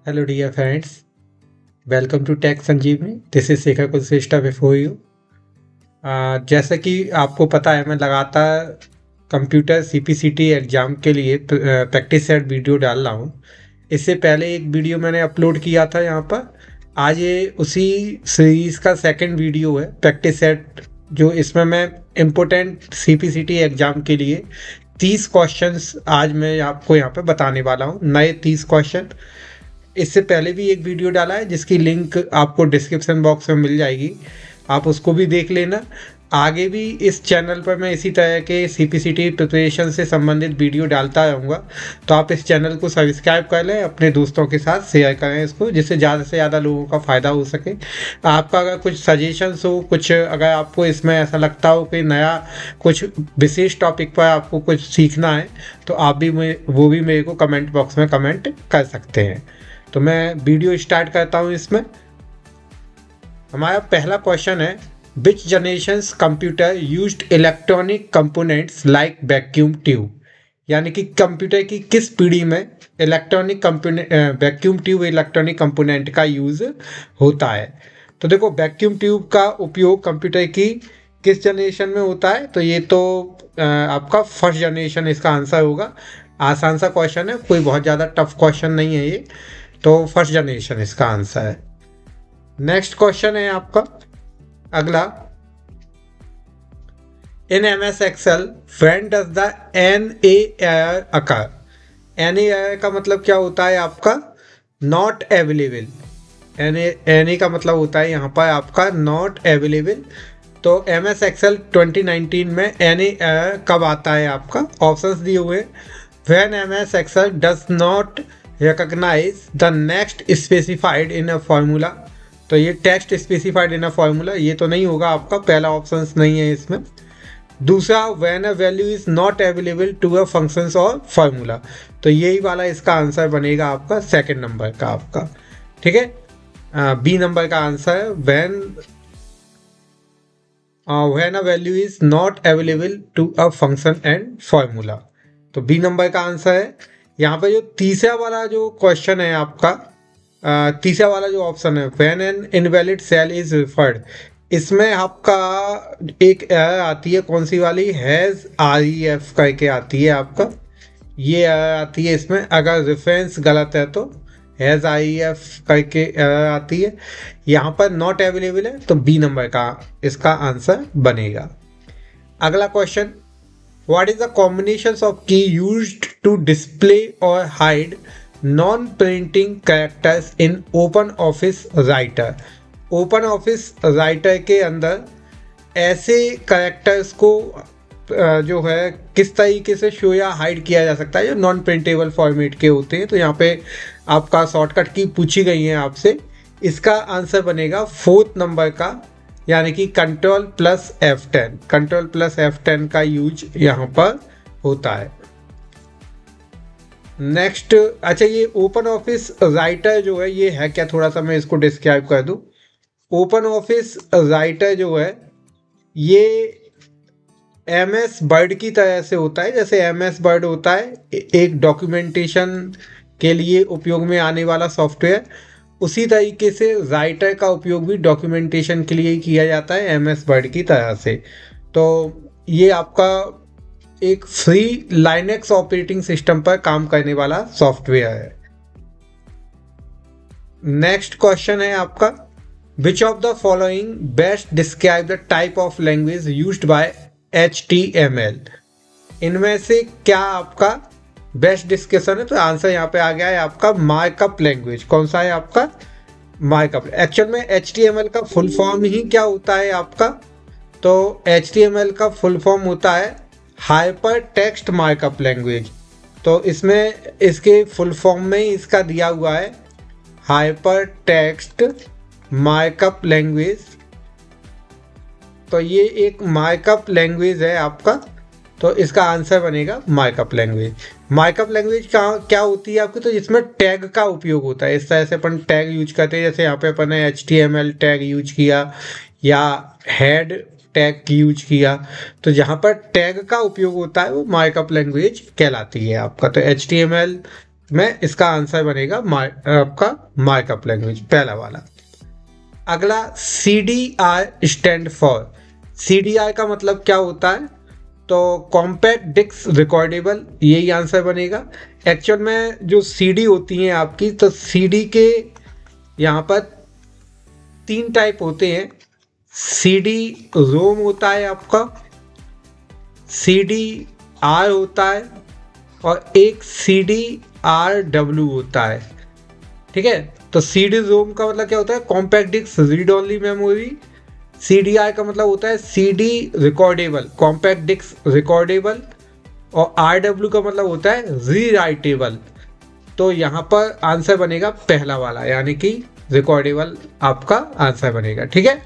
Hello, dear friends. Welcome to Tech Sanjeevani. This is Shekhar Kulshrestha before you. जैसा कि आपको पता है, मैं लगातार कंप्यूटर सीपीसीटी एग्ज़ाम के लिए प्रैक्टिस सेट वीडियो डाल रहा हूँ। इससे पहले एक वीडियो मैंने अपलोड किया था यहाँ पर। आज ये उसी सीरीज़ का सेकंड वीडियो है, प्रैक्टिस सेट, जो इसमें मैं इम्पोर्टेंट सीपीसीटी एग्ज़ाम के लिए 30 क्वेश्चंस आज मैं आपको यहाँ पे बताने वाला हूँ, नए 30 क्वेश्चन। इससे पहले भी एक वीडियो डाला है जिसकी लिंक आपको डिस्क्रिप्शन बॉक्स में मिल जाएगी, आप उसको भी देख लेना। आगे भी इस चैनल पर मैं इसी तरह के सीपीसीटी प्रिपरेशन से संबंधित वीडियो डालता रहूँगा, तो आप इस चैनल को सब्सक्राइब कर लें, अपने दोस्तों के साथ शेयर करें इसको, जिससे ज़्यादा से ज़्यादा लोगों का फ़ायदा हो सके। आपका अगर कुछ सजेशंस हो, कुछ अगर आपको इसमें ऐसा लगता हो कि नया कुछ विशेष टॉपिक पर आपको कुछ सीखना है, तो आप भी वो भी मेरे को कमेंट बॉक्स में कमेंट कर सकते हैं। तो मैं वीडियो स्टार्ट करता हूँ। इसमें हमारा पहला क्वेश्चन है, which generations computer used electronic components like vacuum tube. यानी कि कंप्यूटर की किस पीढ़ी में electronic component vacuum tube electronic component का यूज़ होता है। तो देखो, वैक्यूम ट्यूब का उपयोग कंप्यूटर की किस जनरेशन में होता है, तो ये तो आपका फर्स्ट जनरेशन इसका आंसर होगा। आसान सा क्वेश्चन है, कोई बहुत ज़्यादा टफ क्वेश्चन नहीं है ये, तो फर्स्ट जनरेशन इसका आंसर है। नेक्स्ट क्वेश्चन है आपका अगला, in M S Excel when does the N A error occur. N A error का मतलब क्या होता है आपका, नॉट अवेलेबल। एन ए का मतलब होता है यहाँ पर आपका नॉट अवेलेबल। तो एम एस एक्सेल 2019 में एन ए एरर कब आता है आपका, ऑप्शंस दिए हुए, when M S Excel does not recognize the next specified in a formula। तो ये text specified in a formula, ये तो नहीं होगा आपका, पहला ऑप्शन नहीं है इसमें। दूसरा, when a value is not available to a functions or formula, तो यही वाला इसका आंसर बनेगा आपका सेकंड नंबर का आपका, ठीक है। बी नंबर का आंसर है when a value is not available to a function and formula, तो बी नंबर का आंसर है। यहाँ पे जो तीसरा वाला जो क्वेश्चन है आपका, तीसरा वाला जो ऑप्शन है, when an invalid cell is referred, इसमें आपका एक एरर आती है, कौन सी वाली, हैज़ आर ई एफ करके आती है आपका, ये एरर आती है इसमें। अगर रेफरेंस गलत है तो हैज़ आई एफ करके एरर आती है। यहाँ पर नॉट अवेलेबल है, तो बी नंबर का इसका आंसर बनेगा। अगला question, what is the combinations of key used to display or hide non-printing characters in OpenOffice Writer। OpenOffice Writer के अंदर ऐसे कैरेक्टर्स को जो है किस तरीके से शो या हाइड किया जा सकता है जो नॉन प्रिंटेबल फॉर्मेट के होते हैं। तो यहाँ पे आपका शॉर्टकट की पूछी गई है आपसे, इसका आंसर बनेगा फोर्थ नंबर का, यानी कि control plus F10। Control plus F10 का यूज यहाँ पर होता है। नेक्स्ट, अच्छा, ये ओपन ऑफिस राइटर जो है ये है क्या, थोड़ा सा मैं इसको डिस्क्राइब कर दूं। ओपन ऑफिस राइटर जो है ये एम एस वर्ड की तरह से होता है। जैसे एम एस वर्ड होता है एक डॉक्यूमेंटेशन के लिए उपयोग में आने वाला सॉफ्टवेयर, उसी तरीके से राइटर का उपयोग भी डॉक्यूमेंटेशन के लिए ही किया जाता है एम एस वर्ड की तरह से। तो ये आपका एक फ्री लाइनेक्स ऑपरेटिंग सिस्टम पर काम करने वाला सॉफ्टवेयर है। नेक्स्ट क्वेश्चन है आपका, विच of the following best describe the type of language used by HTML। इनमें से क्या आपका बेस्ट डिस्कशन है, तो आंसर यहाँ पे आ गया है आपका मार्कअप लैंग्वेज। कौन सा है आपका, मार्कअप। एक्चुअल में HTML का फुल फॉर्म ही क्या होता है आपका, तो HTML का फुल फॉर्म होता है हाइपर टेक्स्ट मार्कअप लैंग्वेज। तो इसमें इसके फुल फॉर्म में ही इसका दिया हुआ है हाइपर टेक्स्ट मार्कअप लैंग्वेज। तो ये एक मार्कअप लैंग्वेज है आपका, तो इसका आंसर बनेगा मार्कअप लैंग्वेज। मार्कअप लैंग्वेज क्या होती है आपकी, तो जिसमें टैग का उपयोग होता है। इस तरह से अपन टैग यूज करते हैं, जैसे यहाँ पे अपन ने HTML टैग यूज किया या हेड टैग यूज किया, तो जहाँ पर टैग का उपयोग होता है वो मार्कअप लैंग्वेज कहलाती है आपका। तो HTML में इसका आंसर बनेगा आपका मार्कअप लैंग्वेज, पहला वाला। अगला CDR स्टैंड फॉर। CDR का मतलब क्या होता है? तो कॉम्पैक्ट डिस्क रिकॉर्डेबल, यही आंसर बनेगा। एक्चुअल में जो CD होती हैं आपकी, तो CD के यहाँ पर 3 टाइप होते हैं। CD रोम होता है आपका, CDR होता है, और एक CDRW होता है। ठीक है, तो CD रोम का मतलब क्या होता है? Compact disc read only memory. CDR का मतलब होता है CD recordable, compact disc recordable, और RW का मतलब होता है री राइटेबल। तो यहाँ पर आंसर बनेगा पहला वाला, यानी कि रिकॉर्डेबल आपका आंसर बनेगा। ठीक है,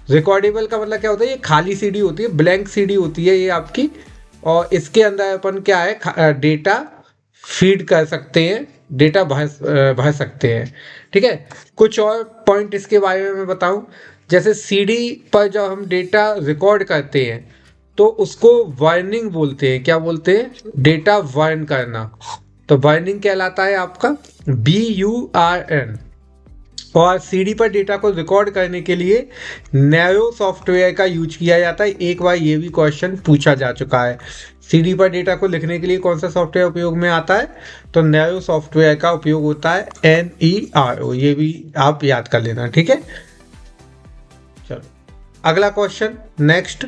रिकॉर्डेबल का मतलब क्या होता है? ये खाली CD होती है, ब्लैंक CD होती है ये आपकी, और इसके अंदर अपन क्या है, डेटा फीड कर सकते हैं, डेटा भर सकते हैं। ठीक है, कुछ और पॉइंट इसके बारे में मैं बताऊं। जैसे CD पर जब हम डेटा रिकॉर्ड करते हैं तो उसको वर्निंग बोलते हैं। क्या बोलते हैं? डेटा वर्न करना। तो वर्निंग कहलाता है आपका BURN। और CD पर डेटा को रिकॉर्ड करने के लिए नैरो सॉफ्टवेयर का यूज किया जाता है। एक बार ये भी क्वेश्चन पूछा जा चुका है, CD पर डेटा को लिखने के लिए कौन सा सॉफ्टवेयर उपयोग में आता है? तो नैरो सॉफ्टवेयर का उपयोग होता है, NERO। ये भी आप याद कर लेना। ठीक है, चलो अगला question next.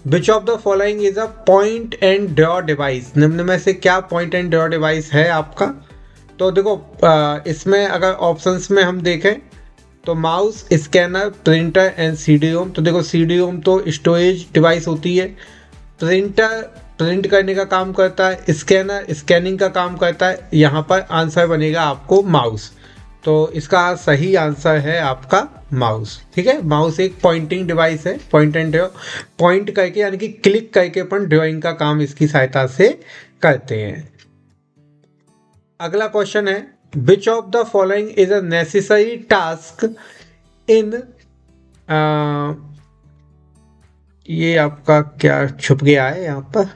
Which of the following is a point and draw device? निम्न में से क्या पॉइंट एंड ड्रॉ डिवाइस है आपका? तो देखो, इसमें अगर ऑप्शंस में हम देखें तो mouse, scanner, printer and CD रोम। तो देखो, CD रोम तो स्टोरेज डिवाइस होती है, प्रिंटर प्रिंट करने का काम करता है, स्कैनर स्कैनिंग का काम करता है। यहाँ पर आंसर बनेगा आपको माउस। तो इसका सही आंसर है आपका माउस। ठीक है, माउस एक पॉइंटिंग डिवाइस है, पॉइंट एंड ड्रॉ, पॉइंट करके यानी कि क्लिक करके अपन ड्राइंग का काम इसकी सहायता से करते हैं। अगला क्वेश्चन है, which of the following is a necessary task in, ये आपका क्या छुप गया है यहाँ पर,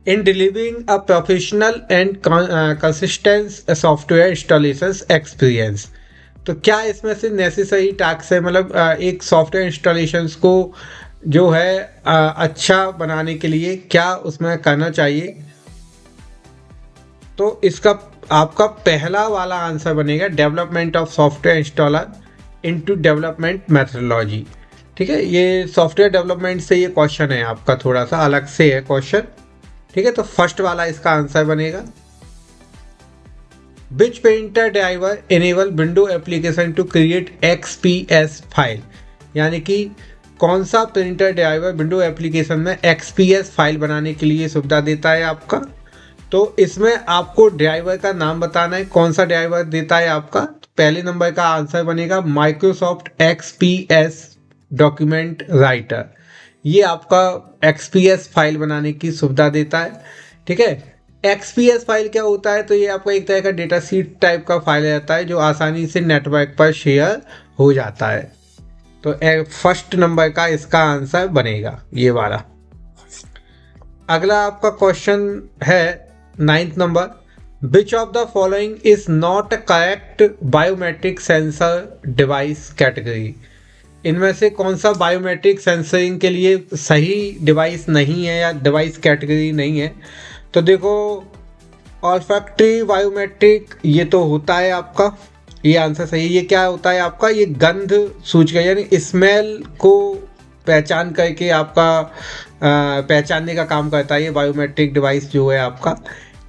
इन delivering a professional and consistent software installation experience. तो क्या इसमें से नेसेसरी टास्क है? मतलब एक सॉफ्टवेयर इंस्टॉलेशन को जो है अच्छा बनाने के लिए क्या उसमें करना चाहिए? तो इसका आपका पहला वाला आंसर बनेगा development of software installer into development methodology. ठीक है, ये सॉफ्टवेयर डेवलपमेंट से ये क्वेश्चन है आपका, थोड़ा सा अलग से है क्वेश्चन। ठीक है, तो फर्स्ट वाला इसका आंसर बनेगा। Which printer driver enable window application to create XPS file? यानी कि कौन सा प्रिंटर ड्राइवर विंडो एप्लीकेशन में XPS फाइल बनाने के लिए सुविधा देता है आपका? तो इसमें आपको ड्राइवर का नाम बताना है, कौन सा ड्राइवर देता है आपका। पहले नंबर का आंसर बनेगा माइक्रोसॉफ्ट XPS डॉक्यूमेंट राइटर। ये आपका XPS फाइल बनाने की सुविधा देता है। ठीक है, XPS फाइल क्या होता है? तो ये आपका एक तरह का डेटा शीट टाइप का फाइल रहता है जो आसानी से नेटवर्क पर शेयर हो जाता है। तो फर्स्ट नंबर का इसका आंसर बनेगा ये वाला। अगला आपका क्वेश्चन है 9th number, which of the following is not correct biometric sensor device category? इनमें से कौन सा बायोमेट्रिक सेंसरिंग के लिए सही डिवाइस नहीं है या डिवाइस कैटेगरी नहीं है? तो देखो, ऑल्फैक्टरी बायोमेट्रिक ये तो होता है आपका, ये आंसर सही है। ये क्या होता है आपका? ये गंध सूचक यानी स्मेल को पहचान करके आपका पहचानने का काम करता है ये बायोमेट्रिक डिवाइस जो है आपका।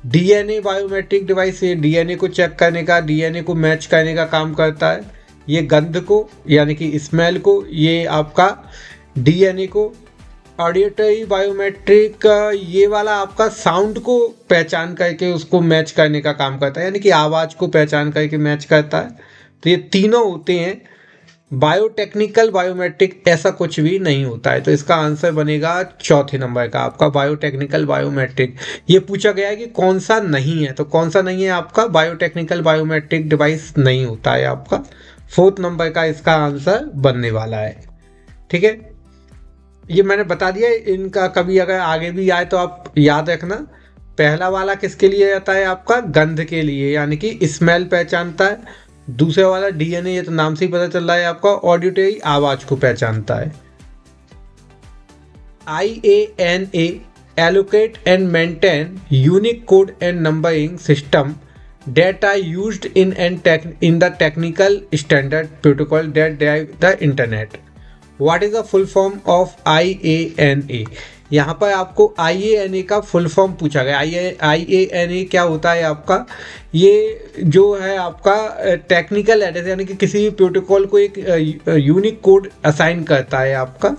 DNA बायोमेट्रिक डिवाइस, ये DNA को चेक करने का, DNA को मैच करने का काम करता है। ये गंध को यानी कि स्मेल को, ये आपका DNA को। ऑडिटरी बायोमेट्रिक ये वाला आपका साउंड को पहचान करके उसको मैच करने का काम करता है, यानी कि आवाज़ को पहचान करके मैच करता है। तो ये तीनों होते हैं। बायोटेक्निकल बायोमेट्रिक ऐसा कुछ भी नहीं होता है। तो इसका आंसर बनेगा चौथे नंबर का आपका बायोटेक्निकल बायोमेट्रिक। ये पूछा गया है कि कौन सा नहीं है, तो कौन सा नहीं है आपका? बायोटेक्निकल बायोमेट्रिक डिवाइस नहीं होता है आपका। 4th नंबर का इसका आंसर बनने वाला है। ठीक है, ये मैंने बता दिया, इनका कभी अगर आगे भी आए तो आप याद रखना। पहला वाला किसके लिए आता है आपका, गंध के लिए, यानी कि स्मेल पहचानता है। दूसरा वाला डीएनए, ये तो नाम से ही पता चल रहा है आपका, ऑडिटरी, आवाज को पहचानता है। IANA allocate and maintain unique code and numbering system that are used in the technical standard protocol that drive the internet. What is the full form of IANA? यहाँ पर आपको IANA का फुल फॉर्म पूछा गया। IANA क्या होता है आपका, ये जो है आपका टेक्निकल एड्रेस, यानी कि किसी भी प्रोटोकॉल को एक यूनिक कोड असाइन करता है आपका,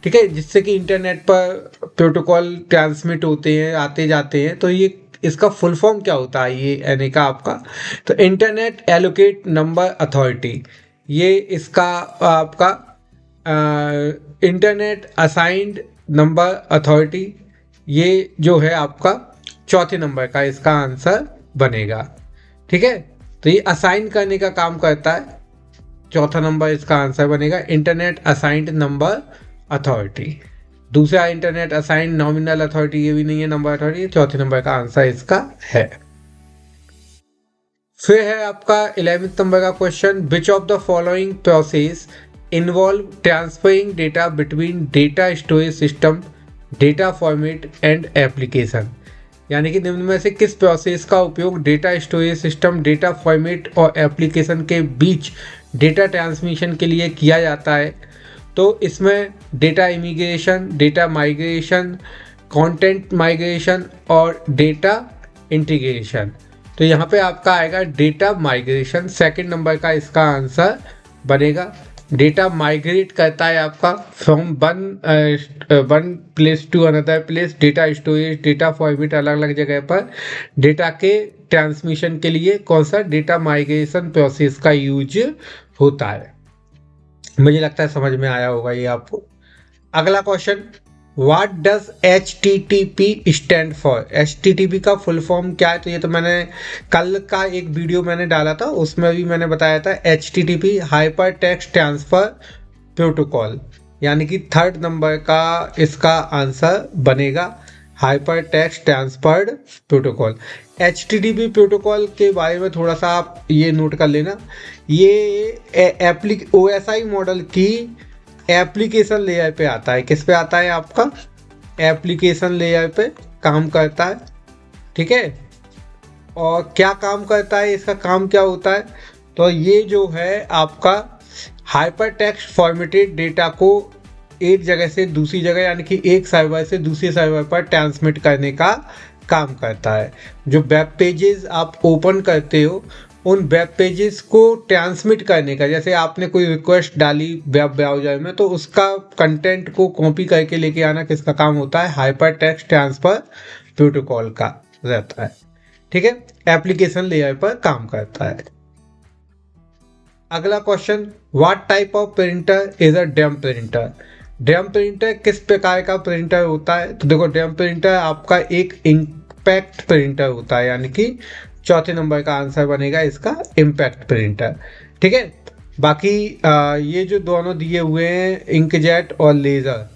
ठीक है, जिससे कि इंटरनेट पर प्रोटोकॉल ट्रांसमिट होते हैं, आते जाते हैं। तो ये इसका फुल फॉर्म क्या होता है IANA का आपका, तो इंटरनेट एलोकेट नंबर अथॉरिटी। ये इसका आपका इंटरनेट असाइंड नंबर अथॉरिटी, ये जो है आपका चौथे नंबर का इसका आंसर बनेगा। ठीक है, तो ये असाइन करने का काम करता है, चौथा नंबर इसका आंसर बनेगा, इंटरनेट असाइंड नंबर अथॉरिटी। दूसरा इंटरनेट असाइंड नॉमिनल अथॉरिटी, ये भी नहीं है नंबर अथॉरिटी, चौथे नंबर का आंसर इसका है। फिर है आपका 11वें नंबर का question, which of the following process involve transferring data between data storage system, data format and application. यानी कि निम्न में से किस प्रोसेस का उपयोग data storage system, data format और एप्लीकेशन के बीच डेटा ट्रांसमिशन के लिए किया जाता है। तो इसमें data immigration, data migration, content migration और डेटा इंटीग्रेशन। तो यहाँ पे आपका आएगा डेटा माइग्रेशन, सेकंड नंबर का इसका आंसर बनेगा। डेटा माइग्रेट करता है आपका from one place to another place, data storage, data format, अलग अलग जगह पर डेटा के ट्रांसमिशन के लिए कौन सा डेटा माइग्रेशन प्रोसेस का यूज होता है। मुझे लगता है समझ में आया होगा ये आपको। अगला question, what does HTTP stand for. HTTP का फुल फॉर्म क्या है, तो ये तो मैंने कल का एक वीडियो मैंने डाला था, उसमें भी मैंने बताया था। HTTP hyper text transfer protocol, यानी कि थर्ड नंबर का इसका आंसर बनेगा, hyper text transferred protocol. HTTP protocol के बारे में थोड़ा सा आप ये नोट कर लेना, ये OSI मॉडल की एप्लीकेशन लेयर पे आता है। किस पे आता है आपका, एप्लीकेशन लेयर पे काम करता है। ठीक है, और क्या काम करता है, इसका काम क्या होता है, तो ये जो है आपका हाइपर टेक्स्ट फॉर्मेटेड डेटा को एक जगह से दूसरी जगह, यानी कि एक सर्वर से दूसरे सर्वर पर ट्रांसमिट करने का काम करता है। जो वेब पेजेस आप ओपन करते हो, उन वेब पेजेस को ट्रांसमिट करने का, जैसे आपने कोई रिक्वेस्ट डाली वेब ब्राउज़र में, तो उसका कंटेंट को कॉपी करके लेके आना किसका काम होता है, हाइपर टेक्स्ट ट्रांसफर प्रोटोकॉल का रहता है। ठीक है, एप्लीकेशन लेयर पर काम करता है। अगला question, what type of printer is a dam printer. Dam printer किस प्रकार का प्रिंटर होता है, तो देखो डैम प्रिंटर आपका एक इम्पैक्ट प्रिंटर होता है, यानी कि चौथे नंबर का आंसर बनेगा इसका इम्पैक्ट प्रिंटर। ठीक है, बाकी ये जो दोनों दिए हुए हैं इंकजेट और लेज़र,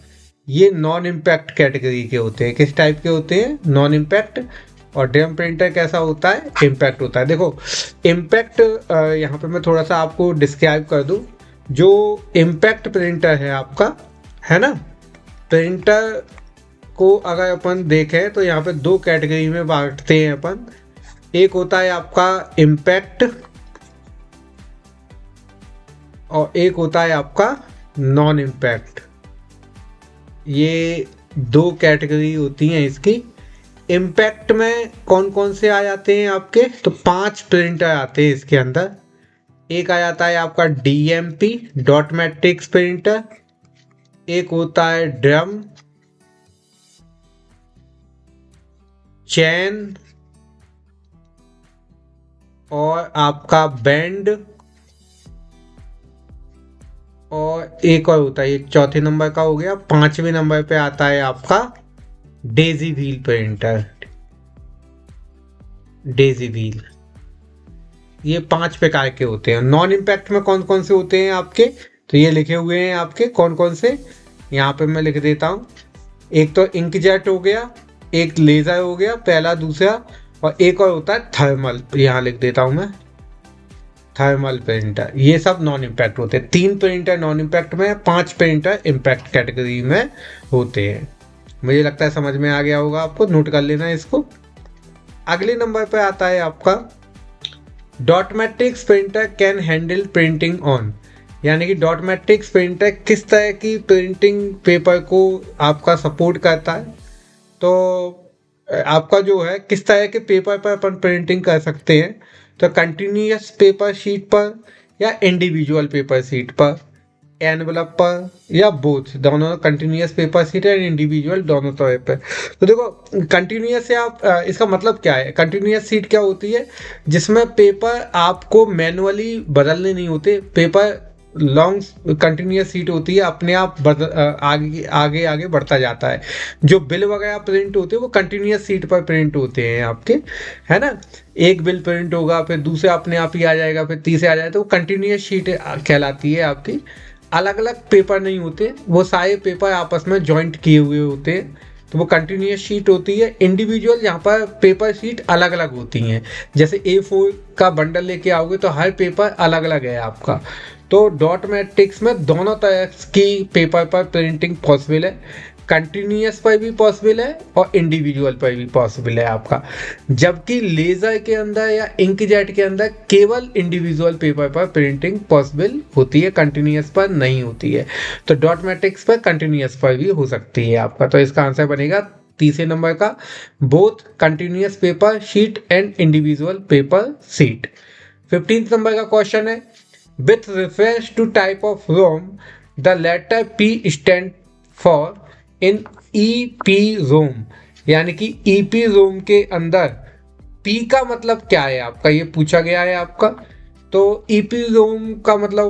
ये नॉन इम्पैक्ट कैटेगरी के होते हैं। किस टाइप के होते हैं, नॉन इम्पैक्ट। और डैम प्रिंटर कैसा होता है, इम्पैक्ट होता है। देखो इम्पैक्ट, यहाँ पे मैं थोड़ा सा आपको डिस्क्राइब कर दूँ। जो इम्पैक्ट प्रिंटर है आपका, है ना, प्रिंटर को अगर अपन देखें तो यहाँ पे दो कैटेगरी में बांटते हैं अपन। एक होता है आपका इम्पैक्ट और एक होता है आपका नॉन इम्पैक्ट। ये दो कैटेगरी होती हैं इसकी। इम्पैक्ट में कौन कौन से आ जाते हैं आपके, तो 5 प्रिंटर आते हैं इसके अंदर। एक आ जाता है आपका DMP, डॉट मैट्रिक्स प्रिंटर। एक होता है ड्रम, चैन और आपका बैंड, और एक और होता है, ये चौथे नंबर का हो गया। 5वें नंबर पे आता है आपका Daisy wheel printer, Daisy wheel. ये 5 प्रकार के होते हैं। नॉन इम्पैक्ट में कौन कौन से होते हैं आपके, तो ये लिखे हुए हैं आपके कौन कौन से, यहाँ पे मैं लिख देता हूँ, एक तो इंकजेट हो गया, एक लेज़र हो गया पहला, दूसरा, और एक और होता है थर्मल, यहाँ लिख देता हूँ मैं थर्मल प्रिंटर। ये सब नॉन इम्पैक्ट होते हैं। 3 प्रिंटर नॉन इम्पैक्ट में, 5 प्रिंटर इम्पैक्ट कैटेगरी में होते हैं। मुझे लगता है समझ में आ गया होगा आपको, नोट कर लेना इसको। अगले नंबर पे आता है आपका dot matrix printer can handle printing on, यानी कि डॉट मैट्रिक्स प्रिंटर किस तरह की प्रिंटिंग पेपर को आपका सपोर्ट करता है। तो आपका जो है किस तरह के पेपर पर अपन प्रिंटिंग कर सकते हैं, तो कंटिन्यूअस पेपर शीट पर या इंडिविजुअल पेपर शीट पर, एनवलप पर, या बोथ, दोनों, continuous paper sheet and individual दोनों तरह पे। तो देखो कंटिन्यूअस से आप इसका मतलब क्या है, कंटिन्यूअस शीट क्या होती है, जिसमें पेपर आपको मैनुअली बदलने नहीं होते, पेपर लॉन्ग कंटिन्यूअस शीट होती है, अपने आप आगे आगे आगे बढ़ता जाता है। जो बिल वगैरह प्रिंट होते हैं वो कंटिन्यूअस शीट पर प्रिंट होते हैं आपके, है ना। एक बिल प्रिंट होगा, फिर दूसरे अपने आप ही आ जाएगा, फिर तीसरे आ जाएगा, तो वो कंटिन्यूअस शीट कहलाती है आपकी। अलग अलग पेपर नहीं होते, वो सारे पेपर आपस में जॉइंट किए हुए होते हैं, तो वो कंटिन्यूअस शीट होती है। इंडिविजुअल यहाँ पर पेपर शीट अलग अलग होती हैं, जैसे A4 का बंडल लेके आओगे तो हर पेपर अलग अलग है आपका। तो डॉट मैट्रिक्स में दोनों तरह की पेपर पर प्रिंटिंग पॉसिबल है, कंटिन्यूअस पर भी पॉसिबल है और इंडिविजुअल पर भी पॉसिबल है आपका। जबकि लेज़र के अंदर या इंकजेट के अंदर केवल इंडिविजुअल पेपर पर प्रिंटिंग पॉसिबल होती है, कंटिन्यूअस पर नहीं होती है। तो डॉट मैट्रिक्स पर कंटिन्यूअस पर भी हो सकती है आपका। तो इसका आंसर बनेगा तीसरे नंबर का, both continuous paper sheet and individual paper sheet. 15th number का क्वेश्चन है, with reference to type of ROM, the letter P stand for in EPROM, यानी कि EPROM के अंदर P का मतलब क्या है आपका, ये पूछा गया है आपका। तो EPROM का मतलब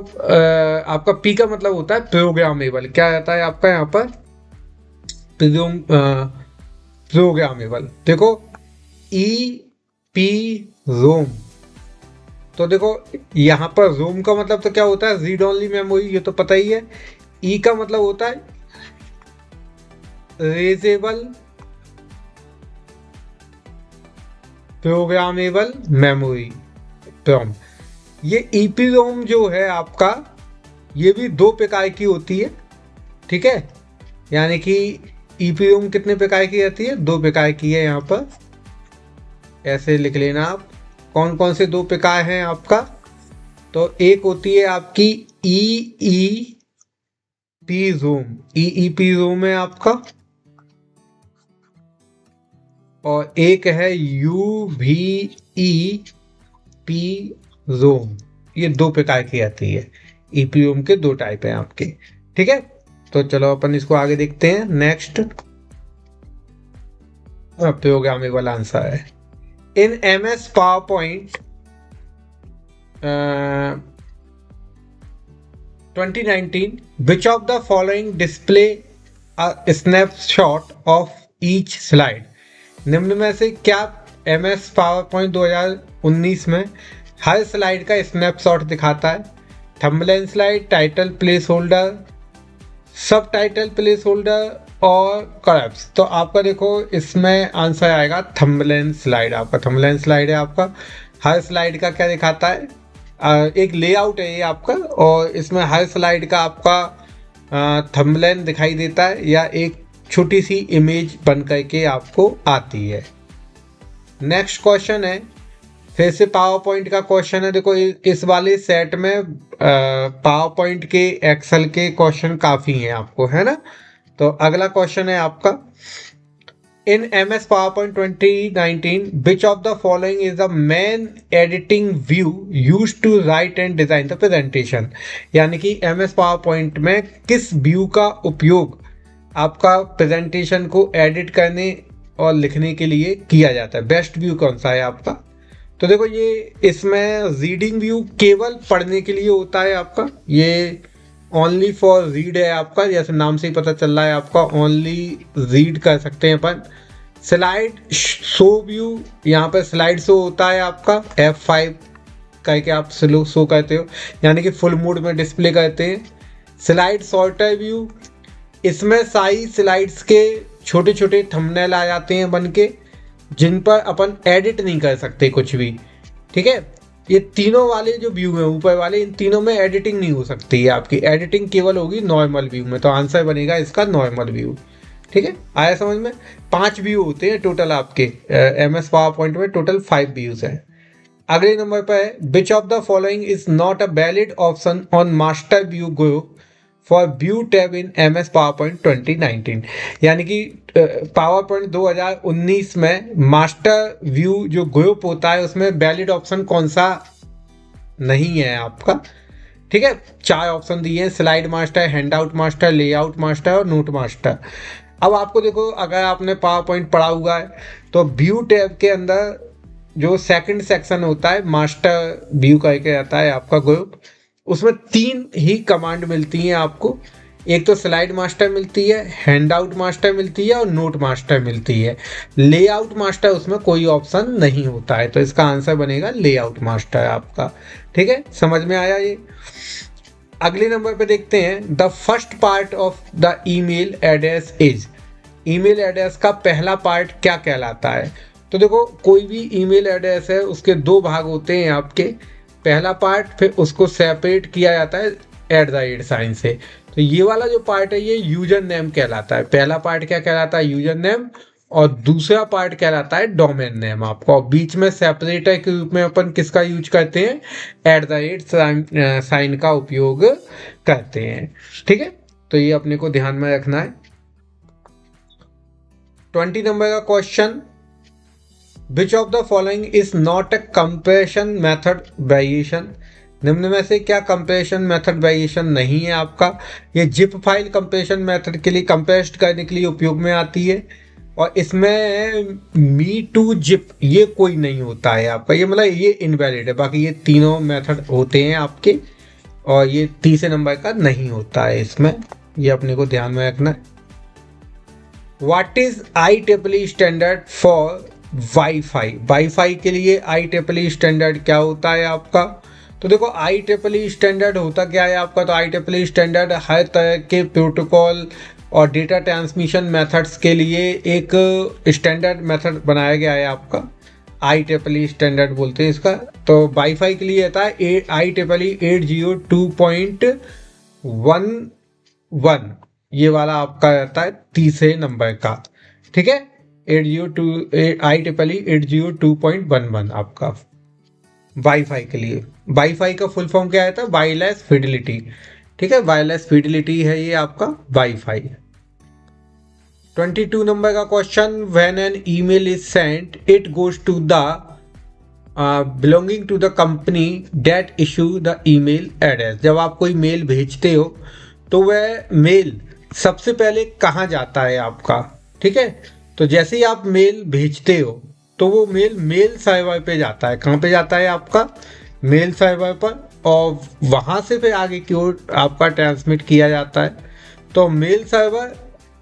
आपका P का मतलब होता है प्रोग्रामेबल। क्या रहता है आपका यहाँ पर, प्रोग्रामेबल। देखो EPROM, तो देखो यहाँ पर रोम का मतलब तो क्या होता है, रीड ओनली मेमोरी, ये तो पता ही है। ई का मतलब होता है रेजेबल प्रोग्रामेबल मेमोरी रोम। ये ईपीरोम जो है आपका, ये भी 2 प्रकार की होती है, ठीक है। यानी कि ईपीरोम कितने प्रकार की रहती है, 2 प्रकार की है। यहाँ पर ऐसे लिख लेना आप, कौन कौन से 2 प्रकार हैं आपका। तो एक होती है आपकी EEPROM, EEPROM है आपका, और एक है UVEPROM। ये 2 प्रकार की आती है, EPROM के 2 टाइप हैं आपके, ठीक है। तो चलो अपन इसको आगे देखते हैं। नेक्स्ट प्रोग्रामेबल आंसर है, in MS PowerPoint 2019, which of the following display a snapshot of each slide? निम्न में से क्या MS PowerPoint 2019 में हर स्लाइड का स्नैपशॉट दिखाता है? Thumbnail slide, title place holder, सब टाइटल प्लेस होल्डर और करप्स। तो आपका देखो इसमें आंसर आएगा थंबनेल स्लाइड। आपका थंबनेल स्लाइड है आपका। हर स्लाइड का क्या दिखाता है, एक लेआउट है ये आपका, और इसमें हर स्लाइड का आपका थंबनेल दिखाई देता है या एक छोटी सी इमेज बन करके आपको आती है। नेक्स्ट क्वेश्चन है, फिर से पावर पॉइंट का क्वेश्चन है। देखो इस वाले सेट में पावर पॉइंट के एक्सेल के क्वेश्चन काफ़ी हैं आपको, है ना। तो अगला क्वेश्चन है आपका, इन MS PowerPoint 2019 which of the following is the main editing view used to write and design the presentation? यानी कि MS PowerPoint में किस व्यू का उपयोग आपका प्रेजेंटेशन को एडिट करने और लिखने के लिए किया जाता है? बेस्ट व्यू कौन सा है आपका? तो देखो ये इसमें रीडिंग व्यू केवल पढ़ने के लिए होता है आपका, ये ओनली फॉर रीड है आपका, जैसे नाम से ही पता चल रहा है आपका ओनली रीड कर सकते हैं अपन। स्लाइड शो व्यू, यहाँ पर स्लाइड शो होता है आपका, F5 करके आप शो करते हो, यानी कि फुल मोड में डिस्प्ले करते हैं। स्लाइड सॉर्टर व्यू, इसमें सारी स्लाइड्स के छोटे छोटे थंबनेल आ जाते हैं बन के, जिन पर अपन एडिट नहीं कर सकते कुछ भी। ठीक है, ये तीनों वाले जो व्यू हैं ऊपर वाले, इन तीनों में एडिटिंग नहीं हो सकती है आपकी, एडिटिंग केवल होगी नॉर्मल व्यू में। तो आंसर बनेगा इसका नॉर्मल व्यू। ठीक है, आया समझ में? 5 व्यू होते हैं टोटल आपके MS पावर पॉइंट में, टोटल 5 व्यूज हैं। अगले नंबर पर है which of the following is not a valid option on master view group for view tab in MS power point 2019। यानी कि पावर पॉइंट 2019 में मास्टर व्यू जो ग्रुप होता है उसमें वैलिड ऑप्शन कौन सा नहीं है आपका। ठीक है, 4 ऑप्शन दिए हैं, slide master, handout master, layout master और नोट मास्टर। अब आपको देखो, अगर आपने पावर पॉइंट पढ़ा हुआ है तो व्यू टैब के अंदर जो सेकंड सेक्शन होता है मास्टर व्यू करके आता है आपका ग्रुप, उसमें 3 ही कमांड मिलती हैं आपको। एक तो स्लाइड मास्टर मिलती है, हैंडआउट मास्टर मिलती है और नोट मास्टर मिलती है। लेआउट मास्टर उसमें कोई ऑप्शन नहीं होता है, तो इसका आंसर बनेगा लेआउट मास्टर आपका। ठीक है, समझ में आया ये? अगले नंबर पे देखते हैं the first part of the email address is. Email address का पहला पार्ट क्या कहलाता है? तो देखो, कोई भी ईमेल एड्रेस है उसके 2 भाग होते हैं आपके। पहला पार्ट, फिर उसको सेपरेट किया जाता है @ साइन से। तो ये वाला जो पार्ट है ये यूजर नेम कहलाता है। पहला पार्ट क्या कहलाता है? User name. और दूसरा पार्ट कहलाता है डोमेन नेम आपको। और बीच में सेपरेटर के रूप में अपन किसका यूज करते हैं? @ साइन का उपयोग करते हैं। ठीक है, तो ये अपने को ध्यान में रखना है। 20 नंबर का question, which of the following is not a compression method variation. निम्न में से क्या कंप्रेशन मेथड वेरिएशन नहीं है आपका? ये जिप फाइल कंप्रेशन मेथड के लिए कंप्रेस्ड करने के लिए उपयोग में आती है, और इसमें मी टू जिप ये कोई नहीं होता है आपका, ये मतलब ये इनवैलिड है। बाकी ये तीनों मेथड होते हैं आपके, और ये तीसरे नंबर का नहीं होता है इसमें, ये अपने को ध्यान में रखना है। What is IEEE standard for wifi? Wifi के लिए IEEE स्टैंडर्ड क्या होता है आपका? तो देखो, IEEE स्टैंडर्ड होता क्या है आपका? तो IEEE स्टैंडर्ड हर तरह के प्रोटोकॉल और डेटा ट्रांसमिशन मेथड्स के लिए एक स्टैंडर्ड मेथड बनाया गया है आपका। IEEE स्टैंडर्ड बोलते हैं इसका। तो वाईफाई के लिए आता है IEEE 802.11, ये वाला आपका रहता है तीसरे नंबर का। ठीक है, IEEE 802.11 आपका वाईफाई के लिए। वाईफाई का फुल फॉर्म क्या रहता है? Wireless fidelity. ठीक है, वायरलेस फिडिलिटी है ये आपका वाईफाई। 22 नंबर का question, when an email is sent it goes to the belonging to the company that issue the email address. जब आप कोई मेल भेजते हो तो वह मेल सबसे पहले कहाँ जाता है आपका? ठीक है, तो जैसे ही आप मेल भेजते हो तो वो मेल सर्वर पे जाता है। कहाँ पे जाता है आपका? मेल सर्वर पर, और वहाँ से फिर आगे की ओर आपका ट्रांसमिट किया जाता है। तो मेल सर्वर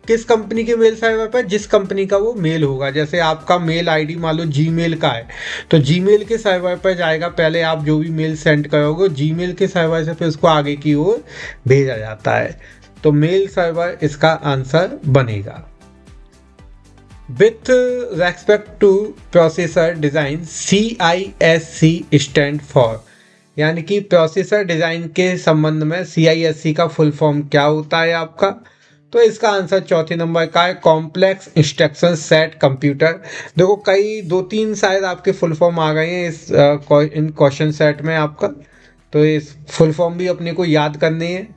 किस कंपनी के मेल सर्वर पर? जिस कंपनी का वो मेल होगा। जैसे आपका मेल आईडी मान लो जीमेल का है, तो जीमेल के सर्वर पर जाएगा। पहले आप जो भी मेल सेंड करोगे जीमेल के सर्वर से फिर उसको आगे की ओर भेजा जाता है। तो मेल सर्वर इसका आंसर बनेगा। With respect two processor design CISC stand for. यानी कि प्रोसेसर डिज़ाइन के संबंध में CISC का फुल फॉर्म क्या होता है आपका? तो इसका आंसर चौथे नंबर का है कॉम्प्लेक्स इंस्ट्रक्शन सेट कंप्यूटर। देखो, कई 2-3 शायद आपके फुल फॉर्म आ गए हैं इस इन क्वेश्चन सेट में आपका, तो इस फुल फॉर्म भी अपने को याद करने हैं।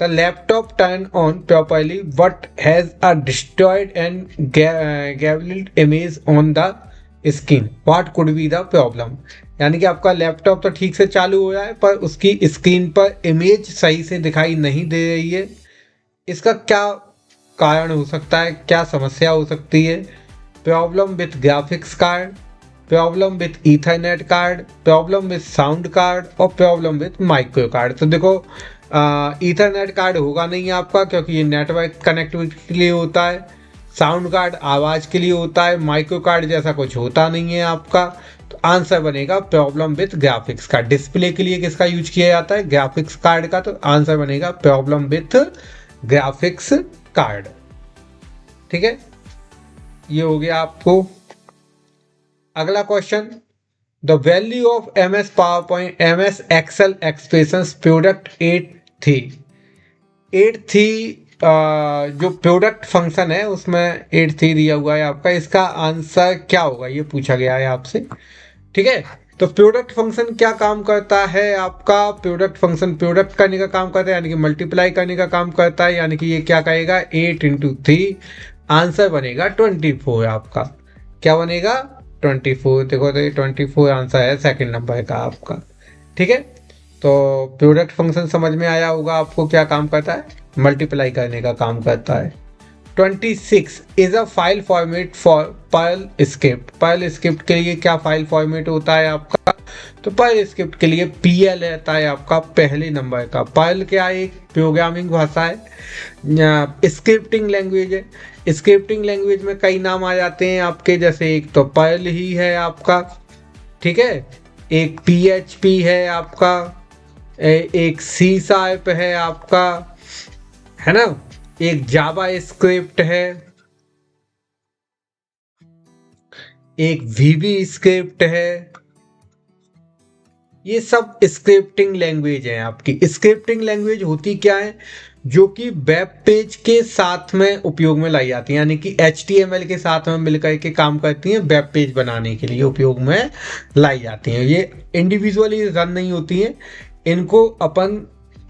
The laptop turned on properly but has a destroyed and garbled image on the screen. What could be the problem? यानी कि आपका लैपटॉप तो ठीक से चालू हो रहा है पर उसकी स्क्रीन पर इमेज सही से दिखाई नहीं दे रही है। इसका क्या कारण हो सकता है? क्या समस्या हो सकती है? Problem with graphics card, problem with Ethernet card, problem with sound card और प्रॉब्लम विथ माइक्रो कार्ड। तो देखो, ईथरनेट कार्ड होगा नहीं आपका, क्योंकि ये नेटवर्क कनेक्टिविटी के लिए होता है। साउंड कार्ड आवाज़ के लिए होता है। माइक्रो कार्ड जैसा कुछ होता नहीं है आपका। तो आंसर बनेगा problem with graphics card. Display के लिए किसका यूज किया जाता है? ग्राफिक्स कार्ड का। तो आंसर बनेगा प्रॉब्लम विथ ग्राफिक्स कार्ड। ठीक है, ये हो गया आपको। अगला question, the value of MS PowerPoint MS Excel expressions product 8 थी जो प्रोडक्ट फंक्शन है उसमें 8 थी दिया हुआ है आपका, इसका आंसर क्या होगा ये पूछा गया है आपसे। ठीक है, तो प्रोडक्ट फंक्शन क्या काम करता है आपका, प्रोडक्ट फंक्शन प्रोडक्ट करने का काम करता है, यानी कि मल्टीप्लाई करने का काम करता है, यानी कि ये क्या कहेगा 8 इंटू 3, आंसर बनेगा 24 आपका। क्या बनेगा 24, देखो तो 24 आंसर है सेकंड नंबर का आपका। ठीक है, तो प्रोडक्ट फंक्शन समझ में आया होगा आपको, क्या काम करता है, मल्टीप्लाई करने का काम करता है। 26 is a file format for Perl script. Perl script के लिए क्या फाइल फॉर्मेट होता है आपका, तो पर्ल स्क्रिप्ट के लिए PL रहता है आपका पहले नंबर का। पर्ल क्या है, एक प्रोग्रामिंग भाषा है, स्क्रिप्टिंग लैंग्वेज है। स्क्रिप्टिंग लैंग्वेज में कई नाम आ जाते हैं आपके, जैसे एक तो पर्ल ही है आपका, ठीक है, एक PHP है आपका, एक C# है आपका, है ना, एक जावा स्क्रिप्ट है, एक VB स्क्रिप्ट है। ये सब स्क्रिप्टिंग लैंग्वेज है आपकी। स्क्रिप्टिंग लैंग्वेज होती क्या है, जो कि वेब पेज के साथ में उपयोग में लाई जाती है, यानी कि HTML के साथ में मिलकर के काम करती हैं, वेब पेज बनाने के लिए उपयोग में लाई जाती हैं। ये इंडिविजुअली रन नहीं होती हैं, इनको अपन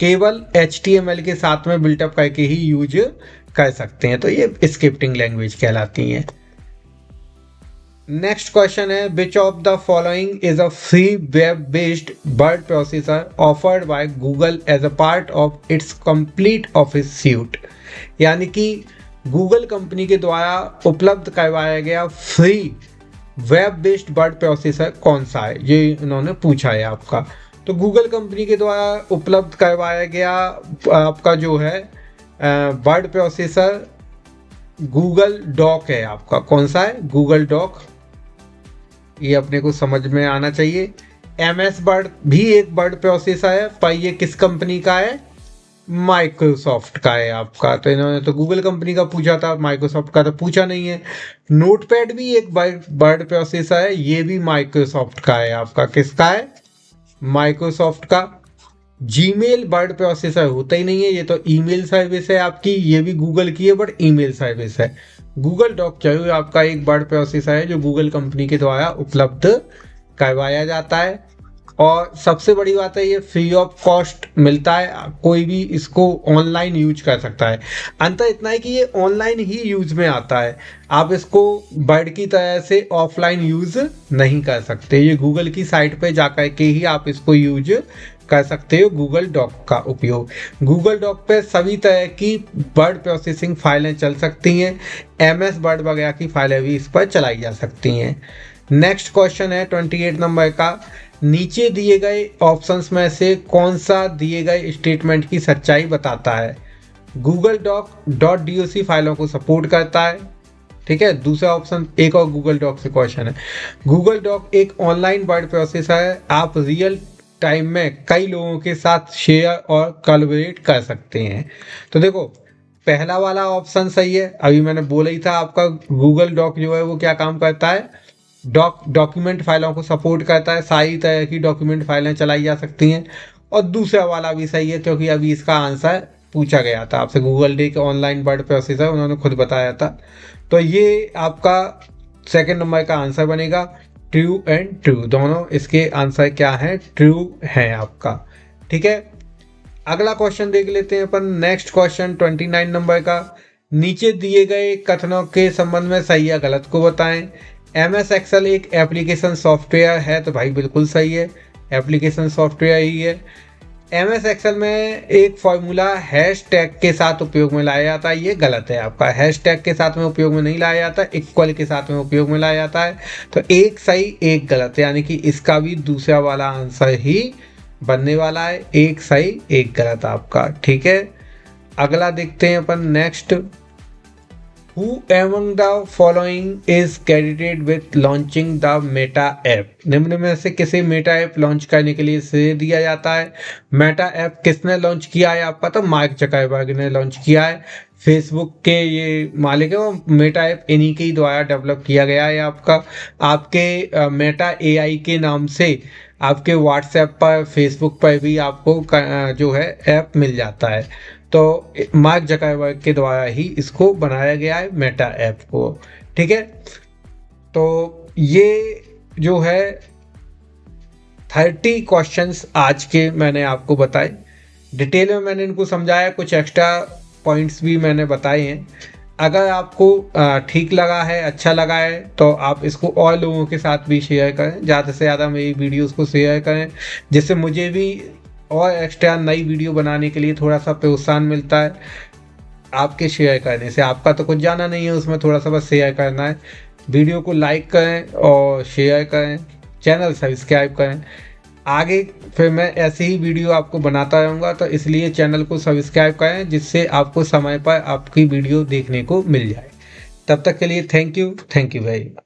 केवल HTML के साथ में बिल्टअप करके ही यूज कर सकते हैं, तो ये स्क्रिप्टिंग लैंग्वेज कहलाती हैं। नेक्स्ट क्वेश्चन है, which of the following is a free web based word processor offered by Google as a part of its complete office suite. यानी कि गूगल कंपनी के द्वारा उपलब्ध करवाया गया free web based word processor कौन सा है, ये इन्होंने पूछा है आपका। तो गूगल कंपनी के द्वारा उपलब्ध करवाया गया आपका जो है वर्ड प्रोसेसर गूगल डॉक है आपका। कौन सा है, गूगल डॉक, ये अपने को समझ में आना चाहिए। MS वर्ड भी एक वर्ड प्रोसेसर है, पर ये किस कंपनी का है, माइक्रोसॉफ्ट का है आपका। तो इन्होंने तो गूगल कंपनी का पूछा था, माइक्रोसॉफ्ट का तो पूछा नहीं है। नोटपैड भी एक वर्ड प्रोसेसर है, ये भी माइक्रोसॉफ्ट का है आपका। किसका है, माइक्रोसॉफ्ट का। जीमेल वर्ड प्रोसेसर होता ही नहीं है, ये तो ईमेल सर्विस है आपकी, ये भी गूगल की है बट ईमेल सर्विस है। गूगल डॉक जो है आपका एक वर्ड प्रोसेसर है जो गूगल कंपनी के द्वारा उपलब्ध करवाया जाता है, और सबसे बड़ी बात है ये फ्री ऑफ कॉस्ट मिलता है, कोई भी इसको ऑनलाइन यूज कर सकता है। अंतर इतना है कि ये ऑनलाइन ही यूज में आता है, आप इसको वर्ड की तरह से ऑफलाइन यूज नहीं कर सकते। ये गूगल की साइट पे जाकर के ही आप इसको यूज कर सकते हो, गूगल डॉक का उपयोग। गूगल डॉक पे सभी तरह की वर्ड प्रोसेसिंग फाइलें चल सकती हैं, MS वर्ड वगैरह की फाइलें भी इस पर चलाई जा सकती हैं। नेक्स्ट क्वेश्चन है 28 नंबर का, नीचे दिए गए ऑप्शंस में से कौन सा दिए गए स्टेटमेंट की सच्चाई बताता है। गूगल डॉक .doc फाइलों को सपोर्ट करता है, ठीक है। दूसरा ऑप्शन, एक और गूगल डॉक से क्वेश्चन है, गूगल डॉक एक ऑनलाइन वर्ड प्रोसेसर है, आप रियल टाइम में कई लोगों के साथ शेयर और कोलैबोरेट कर सकते हैं। तो देखो पहला वाला ऑप्शन सही है, अभी मैंने बोला ही था आपका, गूगल डॉक जो है वो क्या काम करता है, डॉक्यूमेंट फाइलों को सपोर्ट करता है, सारी तरह की डॉक्यूमेंट फाइलें चलाई जा सकती हैं। और दूसरा वाला भी सही है, क्योंकि अभी इसका आंसर पूछा गया था आपसे, Google doc online word processor उन्होंने खुद बताया था। तो ये आपका सेकंड नंबर का आंसर बनेगा। ट्रू एंड ट्रू दोनों इसके आंसर क्या है, ट्रू है आपका, ठीक है। अगला क्वेश्चन देख लेते हैं अपन। नेक्स्ट क्वेश्चन 29 नंबर का, नीचे दिए गए कथनों के संबंध में सही या गलत को बताएं। MS एक्सेल एक एप्लीकेशन सॉफ्टवेयर है, तो भाई बिल्कुल सही है, एप्लीकेशन सॉफ्टवेयर ही है। MS एक्सेल में एक फॉर्मूला हैशटैग के साथ उपयोग में लाया जाता है, ये गलत है आपका। हैशटैग के साथ में उपयोग में नहीं लाया जाता, इक्वल के साथ में उपयोग में लाया जाता है। तो एक सही एक गलत, यानी कि इसका भी दूसरा वाला आंसर ही बनने वाला है, एक सही एक गलत आपका, ठीक है। अगला देखते हैं अपन next Who among the following is credited with launching the Meta app? निम्न में से किसे मेटा ऐप लॉन्च करने के लिए श्रेय दिया जाता है? मेटा ऐप किसने लॉन्च किया है आपका? तो मार्क जकरबर्ग ने लॉन्च किया है। फेसबुक के ये मालिक है, वो मेटा ऐप इन्हीं के ही द्वारा डेवलप किया गया है। आपका आपके मेटा एआई के नाम से आपके व्हाट्सएप पर, फेसबुक पर भी आपको जो है ऐप मिल जाता है। तो मार्क जकरबर्ग के द्वारा ही इसको बनाया गया है, मेटा ऐप को। ठीक है, तो ये जो है 30 क्वेश्चंस आज के मैंने आपको बताए। डिटेल में मैंने इनको समझाया, कुछ एक्स्ट्रा पॉइंट्स भी मैंने बताए हैं। अगर आपको ठीक लगा है, अच्छा लगा है, तो आप इसको और लोगों के साथ भी शेयर करें। ज़्यादा से ज़्यादा मेरी वीडियोस को शेयर करें, जिससे मुझे भी और एक्स्ट्रा नई वीडियो बनाने के लिए थोड़ा सा प्रोत्साहन मिलता है। आपके शेयर करने से आपका तो कुछ जाना नहीं है, उसमें थोड़ा सा बस शेयर करना है। वीडियो को लाइक करें और शेयर करें, चैनल सब्सक्राइब करें। आगे फिर मैं ऐसे ही वीडियो आपको बनाता रहूँगा, तो इसलिए चैनल को सब्सक्राइब करें, जिससे आपको समय पर आपकी वीडियो देखने को मिल जाए। तब तक के लिए थैंक यू वेरी मच।